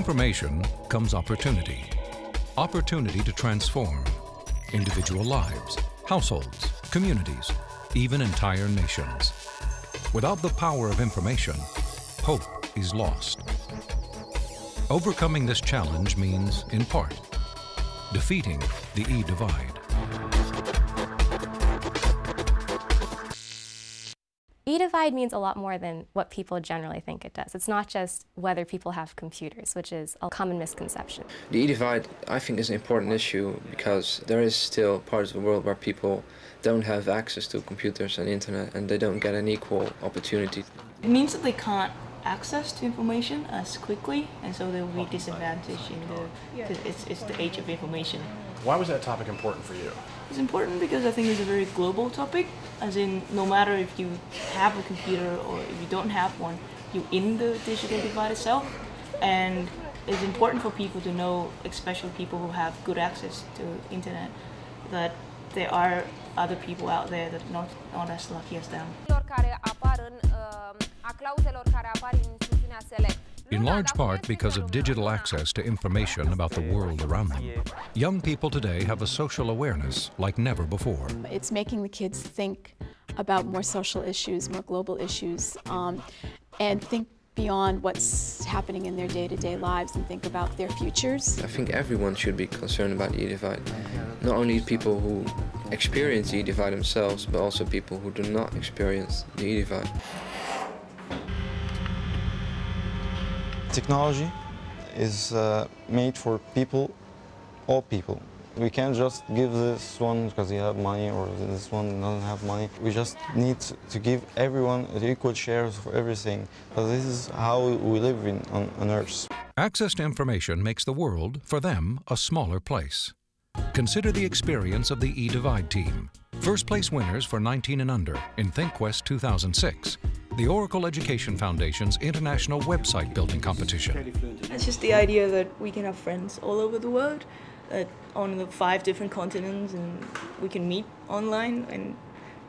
information comes opportunity. Opportunity to transform individual lives, households, communities, even entire nations. Without the power of information, hope is lost. Overcoming this challenge means, in part, defeating the e-divide. E-divide means a lot more than what people generally think it does. It's not just whether people have computers, which is a common misconception. The e-divide, I think, is an important issue because there is still parts of the world where people don't have access to computers and internet, and they don't get an equal opportunity. It means that they can't access to information as quickly, and so they will be disadvantaged it's the age of information. Why was that topic important for you? It's important because I think it's a very global topic, as in no matter if you have a computer or if you don't have one, you're in the digital divide itself, and it's important for people to know, especially people who have good access to internet, that there are other people out there that are not as lucky as them. In large part because of digital access to information about the world around them, young people today have a social awareness like never before. It's making the kids think about more social issues, more global issues, and think beyond what's happening in their day-to-day lives and think about their futures. I think everyone should be concerned about the e-divide. Not only people who experience the e-divide themselves, but also people who do not experience the e-divide. Technology is made for people, all people. We can't just give this one because he has money or this one doesn't have money. We just need to give everyone equal shares for everything. But this is how we live on Earth. Access to information makes the world, for them, a smaller place. Consider the experience of the e-divide team. First place winners for 19 and under in Thinkquest 2006. The Oracle Education Foundation's international website building competition. It's just the idea that we can have friends all over the world, on the 5 different continents, and we can meet online,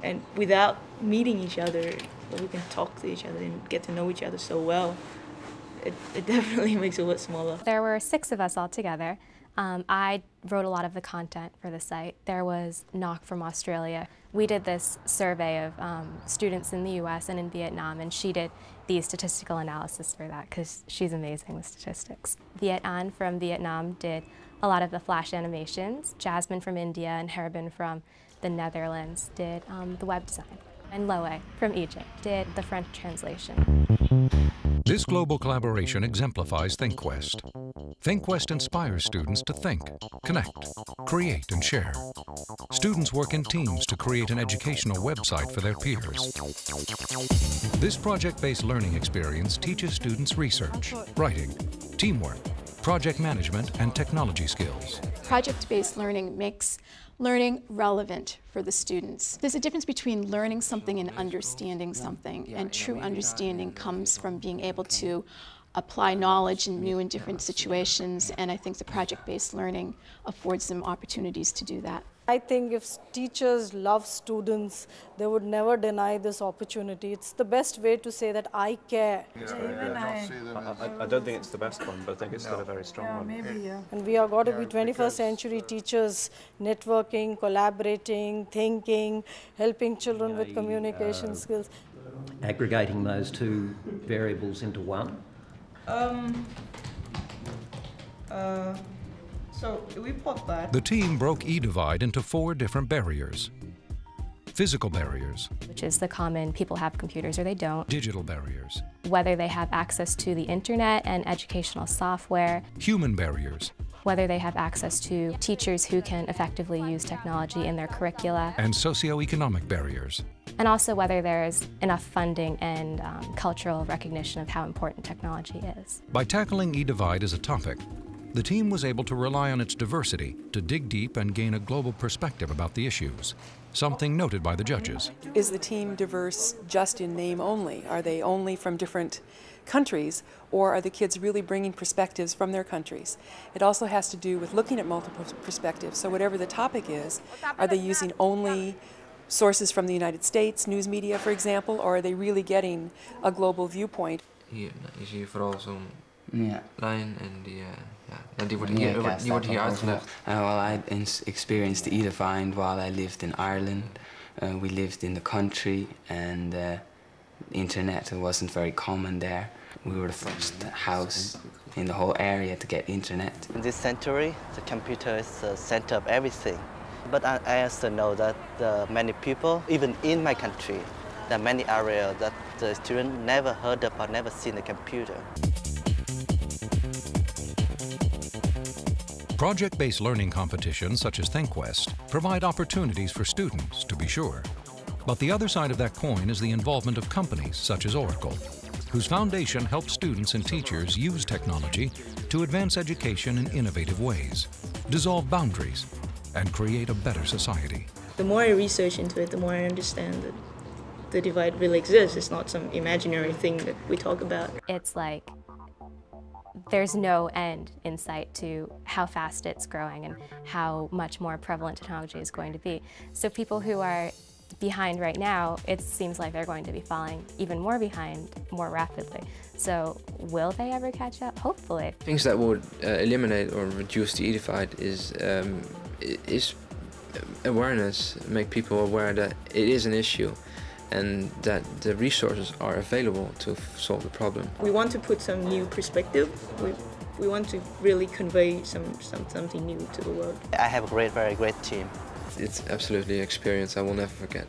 and without meeting each other, we can talk to each other and get to know each other so well. It definitely makes it a lot smaller. There were 6 of us all together. I wrote a lot of the content for the site. There was Nok from Australia. We did this survey of students in the US and in Vietnam, and she did the statistical analysis for that because she's amazing with statistics. Viet An from Vietnam did a lot of the flash animations. Jasmine from India and Herbin from the Netherlands did the web design. And Loe from Egypt did the French translation. This global collaboration exemplifies Thinkquest. Thinkquest inspires students to think, connect, create, and share. Students work in teams to create an educational website for their peers. This project-based learning experience teaches students research, writing, teamwork, project management, and technology skills. Project-based learning makes learning relevant for the students. There's a difference between learning something and understanding something, and true understanding comes from being able to apply knowledge in new and different situations, and I think the project-based learning affords them opportunities to do that. I think if teachers love students, they would never deny this opportunity. It's the best way to say that I care. I don't think it's the best one, but I think it's still a very strong one. Maybe, yeah. And we are got to be 21st century teachers, networking, collaborating, thinking, helping children with communication skills. Aggregating those 2 variables into one. So we put that. The team broke e-divide into 4 different barriers. Physical barriers, which is the common people have computers or they don't. Digital barriers, whether they have access to the internet and educational software. Human barriers, whether they have access to teachers who can effectively use technology in their curricula. And socioeconomic barriers. And also whether there's enough funding and cultural recognition of how important technology is. By tackling e-divide as a topic, the team was able to rely on its diversity to dig deep and gain a global perspective about the issues, something noted by the judges. Is the team diverse just in name only? Are they only from different countries, or are the kids really bringing perspectives from their countries? It also has to do with looking at multiple perspectives. So whatever the topic is, are they using only sources from the United States, news media, for example, or are they really getting a global viewpoint? Hier is hier vooral zo'n Ja. Lijn en die wordt hier uitgelegd. Well, I experienced the e-divine while I lived in Ireland. We lived in the country, and the internet wasn't very common there. We were the first house in the whole area to get internet. In this century, the computer is the center of everything. But I also know that many people, even in my country, there are many areas that the students never heard of or never seen a computer. Project-based learning competitions such as Thinkquest provide opportunities for students, to be sure. But the other side of that coin is the involvement of companies such as Oracle, whose foundation helps students and teachers use technology to advance education in innovative ways, dissolve boundaries, and create a better society. The more I research into it, the more I understand that the divide really exists. It's not some imaginary thing that we talk about. It's like there's no end in sight to how fast it's growing and how much more prevalent technology is going to be. So people who are behind right now, it seems like they're going to be falling even more behind more rapidly. So will they ever catch up? Hopefully. Things that would eliminate or reduce the e-divide is awareness, make people aware that it is an issue and that the resources are available to solve the problem. We want to put some new perspective. We want to really convey something new to the world. I have a very great team. It's absolutely an experience I will never forget.